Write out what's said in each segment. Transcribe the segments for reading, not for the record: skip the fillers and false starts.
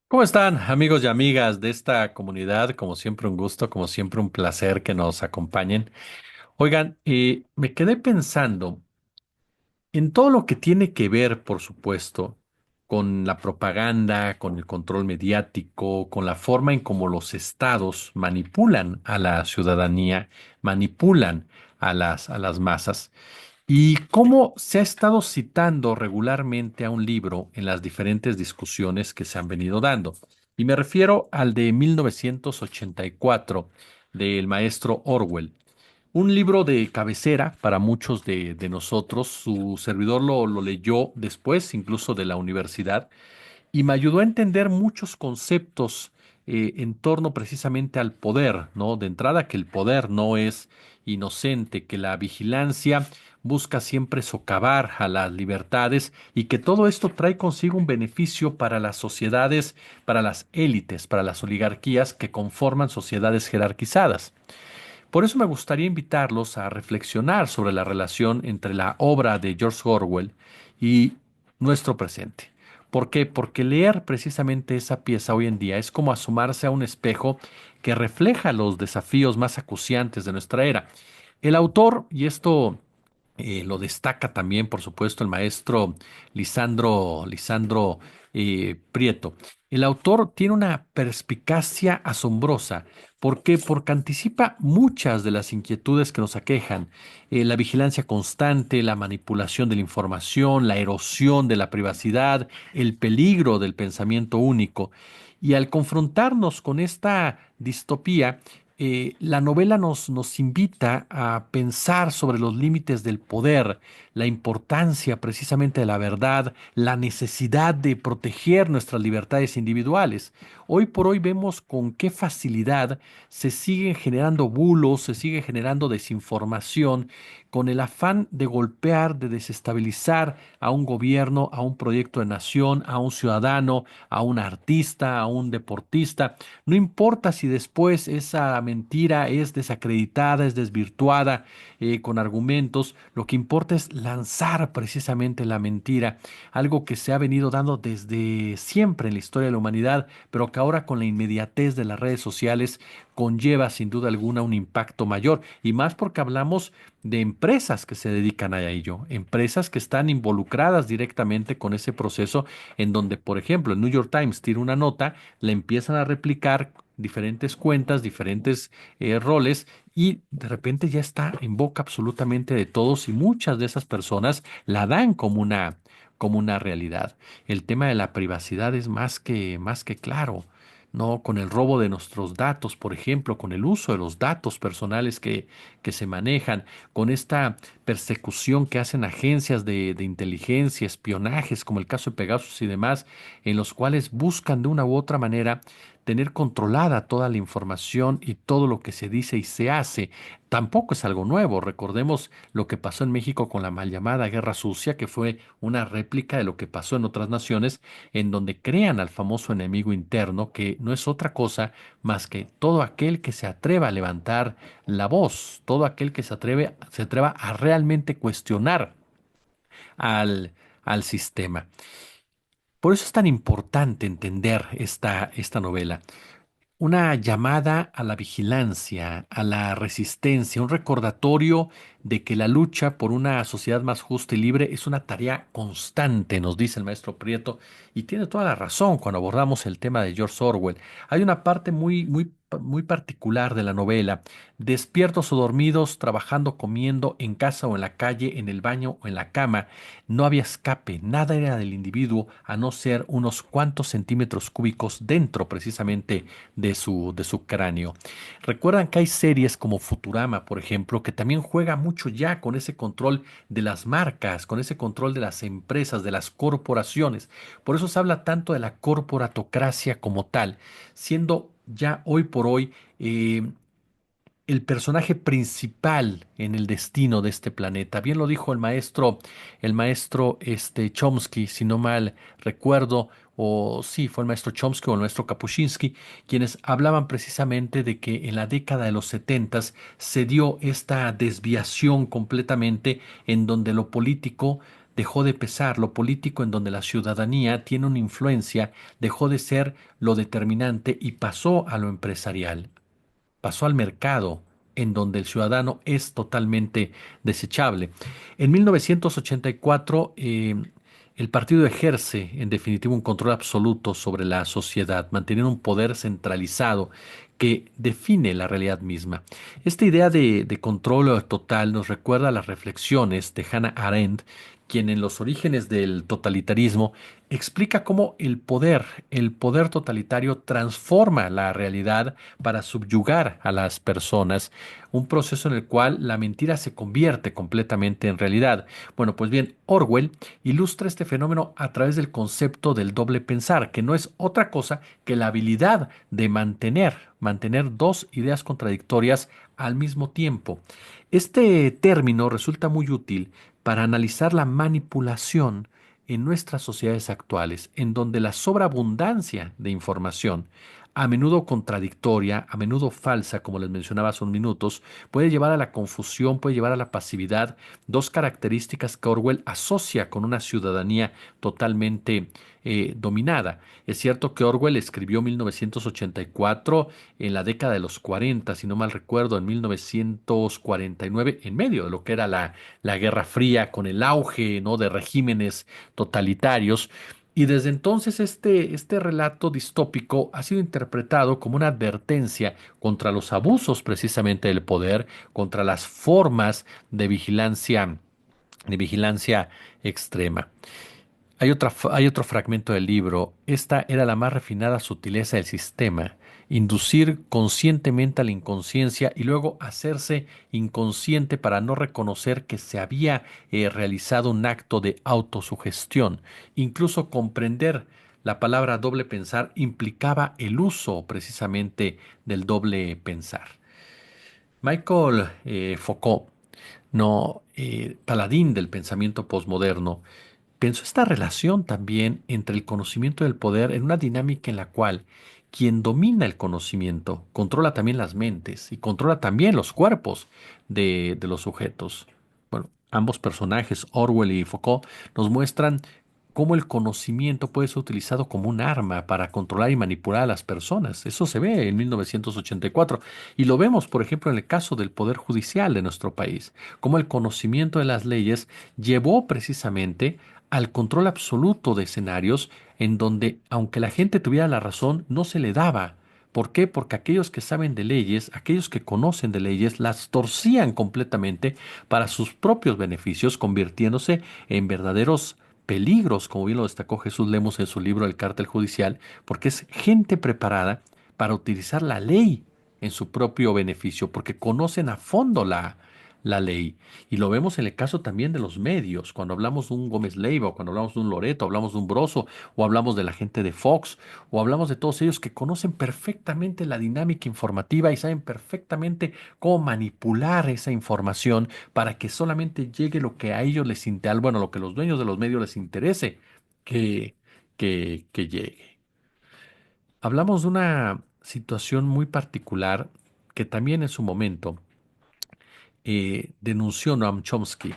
¿Cómo están, amigos y amigas de esta comunidad? Como siempre, un gusto, como siempre, un placer que nos acompañen. Oigan, me quedé pensando en todo lo que tiene que ver, por supuesto, con la propaganda, con el control mediático, con la forma en cómo los estados manipulan a la ciudadanía, manipulan a las masas. ¿Y cómo se ha estado citando regularmente a un libro en las diferentes discusiones que se han venido dando? Y me refiero al de 1984 del maestro Orwell. Un libro de cabecera para muchos de nosotros. Su servidor lo leyó después, incluso de la universidad, y me ayudó a entender muchos conceptos en torno precisamente al poder, ¿no? De entrada, que el poder no es inocente, que la vigilancia busca siempre socavar a las libertades y que todo esto trae consigo un beneficio para las sociedades, para las élites, para las oligarquías que conforman sociedades jerarquizadas. Por eso me gustaría invitarlos a reflexionar sobre la relación entre la obra de George Orwell y nuestro presente. ¿Por qué? Porque leer precisamente esa pieza hoy en día es como asomarse a un espejo que refleja los desafíos más acuciantes de nuestra era. El autor, y esto lo destaca también, por supuesto, el maestro Lisandro Prieto. El autor tiene una perspicacia asombrosa. ¿Por qué? Porque anticipa muchas de las inquietudes que nos aquejan. La vigilancia constante, la manipulación de la información, la erosión de la privacidad, el peligro del pensamiento único. Y al confrontarnos con esta distopía, la novela nos invita a pensar sobre los límites del poder, la importancia precisamente de la verdad, la necesidad de proteger nuestras libertades individuales. Hoy por hoy vemos con qué facilidad se siguen generando bulos, se sigue generando desinformación, con el afán de golpear, de desestabilizar a un gobierno, a un proyecto de nación, a un ciudadano, a un artista, a un deportista. No importa si después esa mentira es desacreditada, es desvirtuada con argumentos, lo que importa es lanzar precisamente la mentira, algo que se ha venido dando desde siempre en la historia de la humanidad, pero que ahora con la inmediatez de las redes sociales conlleva sin duda alguna un impacto mayor, y más porque hablamos de empresas que se dedican a ello, empresas que están involucradas directamente con ese proceso, en donde, por ejemplo, el New York Times tira una nota, la empiezan a replicar diferentes cuentas, diferentes roles, y de repente ya está en boca absolutamente de todos y muchas de esas personas la dan como una realidad. El tema de la privacidad es más que claro. No, con el robo de nuestros datos, por ejemplo, con el uso de los datos personales que se manejan, con esta persecución que hacen agencias de inteligencia, espionajes, como el caso de Pegasus y demás, en los cuales buscan de una u otra manera tener controlada toda la información y todo lo que se dice y se hace. Tampoco es algo nuevo. Recordemos lo que pasó en México con la mal llamada Guerra Sucia, que fue una réplica de lo que pasó en otras naciones, en donde crean al famoso enemigo interno, que no es otra cosa más que todo aquel que se atreva a levantar la voz, todo aquel que se atreva a realmente cuestionar al, al sistema. Por eso es tan importante entender esta novela. Una llamada a la vigilancia, a la resistencia, un recordatorio de que la lucha por una sociedad más justa y libre es una tarea constante, nos dice el maestro Prieto, y tiene toda la razón cuando abordamos el tema de George Orwell. Hay una parte muy particular de la novela, despiertos o dormidos, trabajando, comiendo, en casa o en la calle, en el baño o en la cama, no había escape, nada era del individuo a no ser unos cuantos centímetros cúbicos dentro precisamente de su cráneo. Recuerdan que hay series como Futurama, por ejemplo, que también juega mucho ya con ese control de las marcas, con ese control de las empresas, de las corporaciones. Por eso se habla tanto de la corporatocracia como tal, siendo ya hoy por hoy el personaje principal en el destino de este planeta. Bien lo dijo el maestro Chomsky, si no mal recuerdo, o sí, fue el maestro Chomsky o el maestro Kapuscinski, quienes hablaban precisamente de que en la década de los setentas se dio esta desviación completamente en donde lo político dejó de pesar, lo político en donde la ciudadanía tiene una influencia, dejó de ser lo determinante y pasó a lo empresarial, pasó al mercado, en donde el ciudadano es totalmente desechable. En 1984, el partido ejerce, en definitiva, un control absoluto sobre la sociedad, manteniendo un poder centralizado que define la realidad misma. Esta idea de control total nos recuerda a las reflexiones de Hannah Arendt, quien en los orígenes del totalitarismo explica cómo el poder totalitario transforma la realidad para subyugar a las personas, un proceso en el cual la mentira se convierte completamente en realidad. Bueno, pues bien, Orwell ilustra este fenómeno a través del concepto del doble pensar, que no es otra cosa que la habilidad de mantener dos ideas contradictorias al mismo tiempo. Este término resulta muy útil para analizar la manipulación en nuestras sociedades actuales, en donde la sobreabundancia de información, a menudo contradictoria, a menudo falsa, como les mencionaba hace unos minutos, puede llevar a la confusión, puede llevar a la pasividad, dos características que Orwell asocia con una ciudadanía totalmente dominada. Es cierto que Orwell escribió 1984 en la década de los 40, si no mal recuerdo, en 1949, en medio de lo que era la Guerra Fría, con el auge, ¿no?, de regímenes totalitarios. Y desde entonces este relato distópico ha sido interpretado como una advertencia contra los abusos precisamente del poder, contra las formas de vigilancia extrema. Hay otro fragmento del libro. Esta era la más refinada sutileza del sistema. Inducir conscientemente a la inconsciencia y luego hacerse inconsciente para no reconocer que se había realizado un acto de autosugestión. Incluso comprender la palabra doble pensar implicaba el uso precisamente del doble pensar. Michael Foucault, no, paladín del pensamiento posmoderno, pensó esta relación también entre el conocimiento y el poder en una dinámica en la cual quien domina el conocimiento controla también las mentes y controla también los cuerpos de los sujetos. Bueno, ambos personajes, Orwell y Foucault, nos muestran cómo el conocimiento puede ser utilizado como un arma para controlar y manipular a las personas. Eso se ve en 1984 y lo vemos, por ejemplo, en el caso del Poder Judicial de nuestro país, cómo el conocimiento de las leyes llevó precisamente al control absoluto de escenarios en donde, aunque la gente tuviera la razón, no se le daba. ¿Por qué? Porque aquellos que saben de leyes, aquellos que conocen de leyes, las torcían completamente para sus propios beneficios, convirtiéndose en verdaderos peligros, como bien lo destacó Jesús Lemos en su libro El Cártel Judicial, porque es gente preparada para utilizar la ley en su propio beneficio, porque conocen a fondo la ley. Y lo vemos en el caso también de los medios, cuando hablamos de un Gómez Leiva, o cuando hablamos de un Loreto, hablamos de un Broso, o hablamos de la gente de Fox, o hablamos de todos ellos que conocen perfectamente la dinámica informativa y saben perfectamente cómo manipular esa información para que solamente llegue lo que a ellos les interesa, bueno, lo que los dueños de los medios les interese que, que llegue. Hablamos de una situación muy particular que también en su momento denunció Noam Chomsky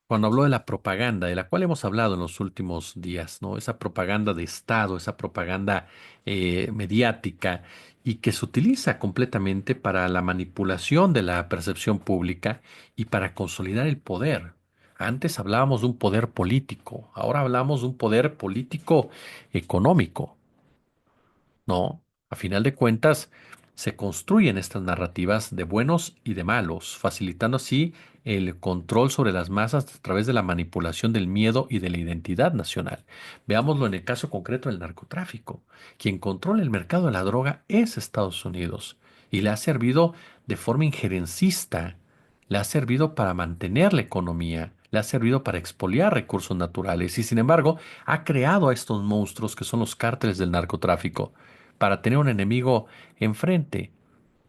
cuando habló de la propaganda, de la cual hemos hablado en los últimos días, ¿no? Esa propaganda de Estado, esa propaganda mediática y que se utiliza completamente para la manipulación de la percepción pública y para consolidar el poder. Antes hablábamos de un poder político, ahora hablamos de un poder político económico. No, a final de cuentas, se construyen estas narrativas de buenos y de malos, facilitando así el control sobre las masas a través de la manipulación del miedo y de la identidad nacional. Veámoslo en el caso concreto del narcotráfico. Quien controla el mercado de la droga es Estados Unidos y le ha servido de forma injerencista, le ha servido para mantener la economía, le ha servido para expoliar recursos naturales y sin embargo ha creado a estos monstruos que son los cárteles del narcotráfico para tener un enemigo enfrente,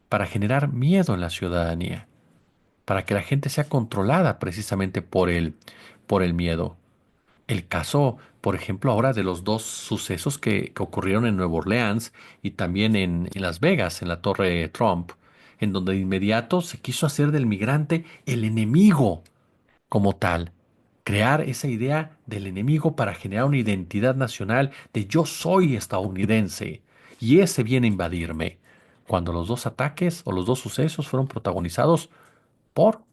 para generar miedo en la ciudadanía, para que la gente sea controlada precisamente por el miedo. El caso, por ejemplo, ahora de los dos sucesos que ocurrieron en Nueva Orleans y también en Las Vegas, en la Torre Trump, en donde de inmediato se quiso hacer del migrante el enemigo como tal. Crear esa idea del enemigo para generar una identidad nacional de yo soy estadounidense y ese viene a invadirme. Cuando los dos ataques o los dos sucesos fueron protagonizados por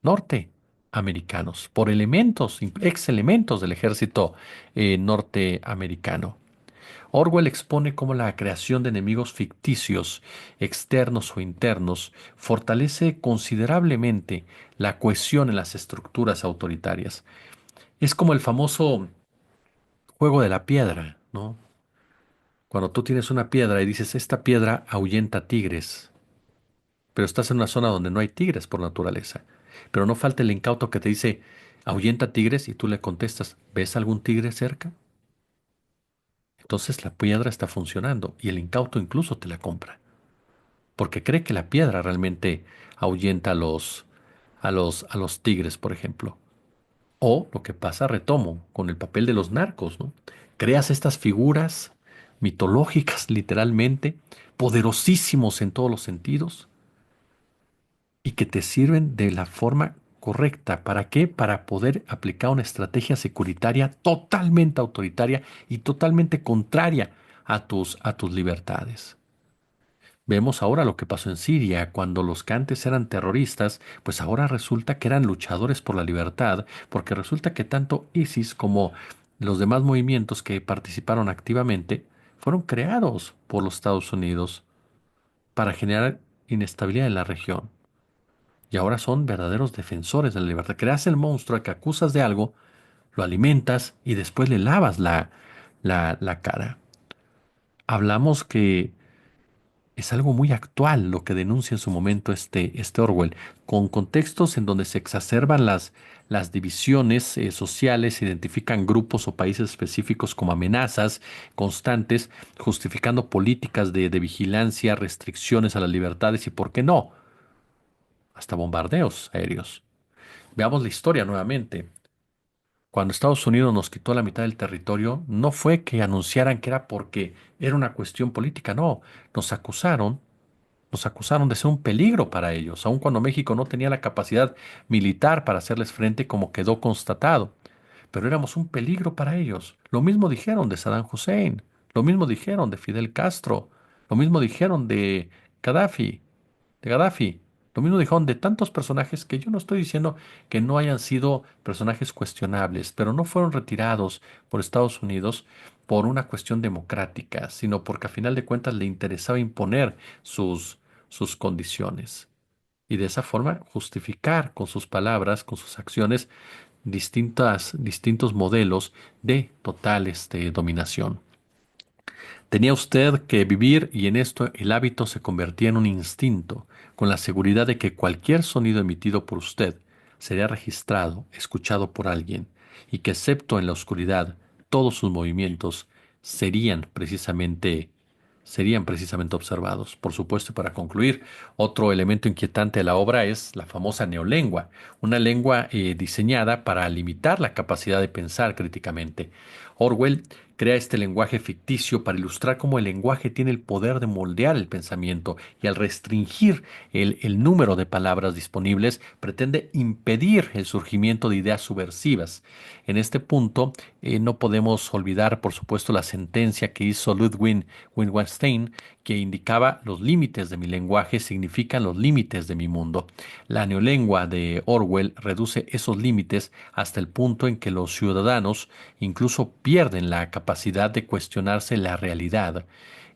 norteamericanos, por elementos, ex elementos del ejército norteamericano. Orwell expone cómo la creación de enemigos ficticios, externos o internos, fortalece considerablemente la cohesión en las estructuras autoritarias. Es como el famoso juego de la piedra, ¿no? Cuando tú tienes una piedra y dices, esta piedra ahuyenta tigres, pero estás en una zona donde no hay tigres por naturaleza. Pero no falta el incauto que te dice, ahuyenta tigres, y tú le contestas, ¿ves algún tigre cerca? Entonces la piedra está funcionando y el incauto incluso te la compra, porque cree que la piedra realmente ahuyenta a los tigres, por ejemplo. O lo que pasa, retomo, con el papel de los narcos, ¿no? Creas estas figuras mitológicas, literalmente, poderosísimos en todos los sentidos, y que te sirven de la forma correcta. ¿Para qué? Para poder aplicar una estrategia securitaria totalmente autoritaria y totalmente contraria a tus libertades. Vemos ahora lo que pasó en Siria, cuando los que antes eran terroristas, pues ahora resulta que eran luchadores por la libertad, porque resulta que tanto ISIS como los demás movimientos que participaron activamente fueron creados por los Estados Unidos para generar inestabilidad en la región. Y ahora son verdaderos defensores de la libertad. Creas el monstruo al que acusas de algo, lo alimentas y después le lavas la cara. Hablamos que es algo muy actual lo que denuncia en su momento este Orwell, con contextos en donde se exacerban las divisiones sociales, se identifican grupos o países específicos como amenazas constantes, justificando políticas de vigilancia, restricciones a las libertades y, ¿por qué no?, hasta bombardeos aéreos. Veamos la historia nuevamente. Cuando Estados Unidos nos quitó la mitad del territorio, no fue que anunciaran que era porque era una cuestión política, no, nos acusaron nos acusaron de ser un peligro para ellos, aun cuando México no tenía la capacidad militar para hacerles frente, como quedó constatado. Pero éramos un peligro para ellos. Lo mismo dijeron de Saddam Hussein, lo mismo dijeron de Fidel Castro, lo mismo dijeron Gaddafi, de Gaddafi. Lo mismo dijeron de tantos personajes que yo no estoy diciendo que no hayan sido personajes cuestionables, pero no fueron retirados por Estados Unidos por una cuestión democrática, sino porque a final de cuentas le interesaba imponer sus condiciones. Y de esa forma justificar con sus palabras, con sus acciones, distintos modelos de total dominación. Tenía usted que vivir y en esto el hábito se convertía en un instinto, con la seguridad de que cualquier sonido emitido por usted sería registrado, escuchado por alguien, y que excepto en la oscuridad, todos sus movimientos serían precisamente observados. Por supuesto, y para concluir, otro elemento inquietante de la obra es la famosa neolengua, una lengua diseñada para limitar la capacidad de pensar críticamente. Orwell crea este lenguaje ficticio para ilustrar cómo el lenguaje tiene el poder de moldear el pensamiento y al restringir el número de palabras disponibles pretende impedir el surgimiento de ideas subversivas. En este punto no podemos olvidar, por supuesto, la sentencia que hizo Ludwig Wittgenstein, que indicaba los límites de mi lenguaje significan los límites de mi mundo. La neolengua de Orwell reduce esos límites hasta el punto en que los ciudadanos incluso pierden la capacidad de cuestionarse la realidad.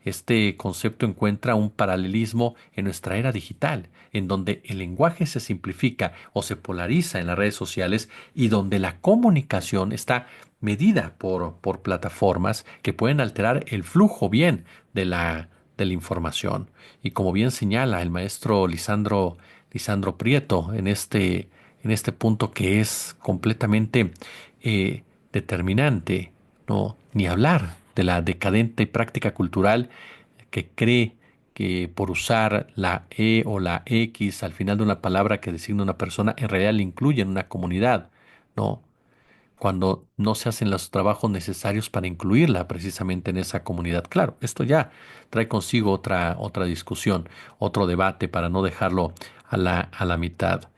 Este concepto encuentra un paralelismo en nuestra era digital, en donde el lenguaje se simplifica o se polariza en las redes sociales y donde la comunicación está medida por plataformas que pueden alterar el flujo bien de la información. Y como bien señala el maestro Lisandro Prieto en este punto que es completamente determinante, no, ni hablar de la decadente práctica cultural que cree que por usar la E o la X al final de una palabra que designa una persona, en realidad le incluye en una comunidad, ¿no? Cuando no se hacen los trabajos necesarios para incluirla precisamente en esa comunidad. Claro, esto ya trae consigo otra discusión, otro debate para no dejarlo a la mitad.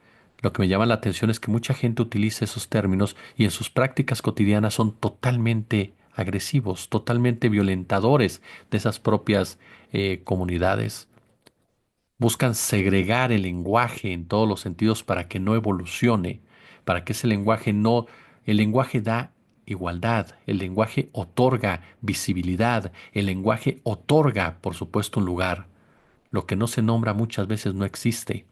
Lo que me llama la atención es que mucha gente utiliza esos términos y en sus prácticas cotidianas son totalmente agresivos, totalmente violentadores de esas propias comunidades. Buscan segregar el lenguaje en todos los sentidos para que no evolucione, para que ese lenguaje no, el lenguaje da igualdad, el lenguaje otorga visibilidad, el lenguaje otorga, por supuesto, un lugar. Lo que no se nombra muchas veces no existe.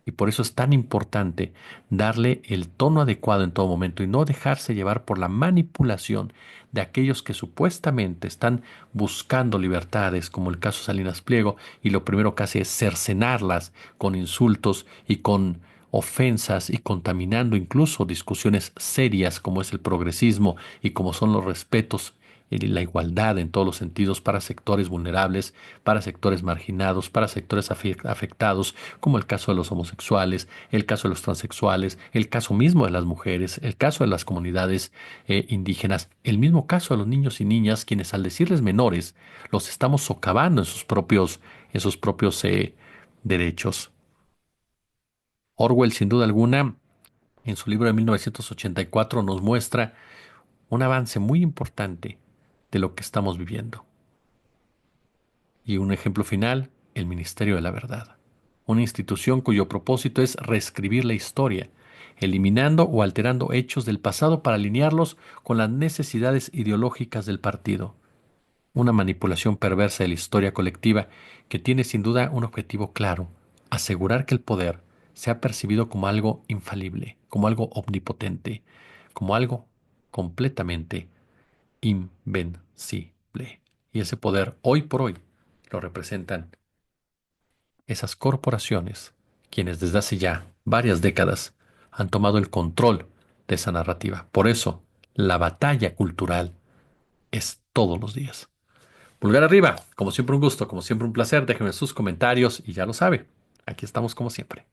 Y por eso es tan importante darle el tono adecuado en todo momento y no dejarse llevar por la manipulación de aquellos que supuestamente están buscando libertades, como el caso Salinas Pliego, y lo primero que hace es cercenarlas con insultos y con ofensas y contaminando incluso discusiones serias como es el progresismo y como son los respetos y la igualdad en todos los sentidos para sectores vulnerables, para sectores marginados, para sectores afectados, como el caso de los homosexuales, el caso de los transexuales, el caso mismo de las mujeres, el caso de las comunidades indígenas, el mismo caso de los niños y niñas, quienes al decirles menores, los estamos socavando en sus propios derechos. Orwell, sin duda alguna, en su libro de 1984 nos muestra un avance muy importante de lo que estamos viviendo. Y un ejemplo final, el Ministerio de la Verdad, una institución cuyo propósito es reescribir la historia, eliminando o alterando hechos del pasado para alinearlos con las necesidades ideológicas del partido. Una manipulación perversa de la historia colectiva que tiene sin duda un objetivo claro: asegurar que el poder sea percibido como algo infalible, como algo omnipotente, como algo completamente invencible. Y ese poder hoy por hoy lo representan esas corporaciones, quienes desde hace ya varias décadas han tomado el control de esa narrativa. Por eso, la batalla cultural es todos los días. Pulgar arriba, como siempre un gusto, como siempre un placer. Déjenme sus comentarios y ya lo sabe, aquí estamos como siempre.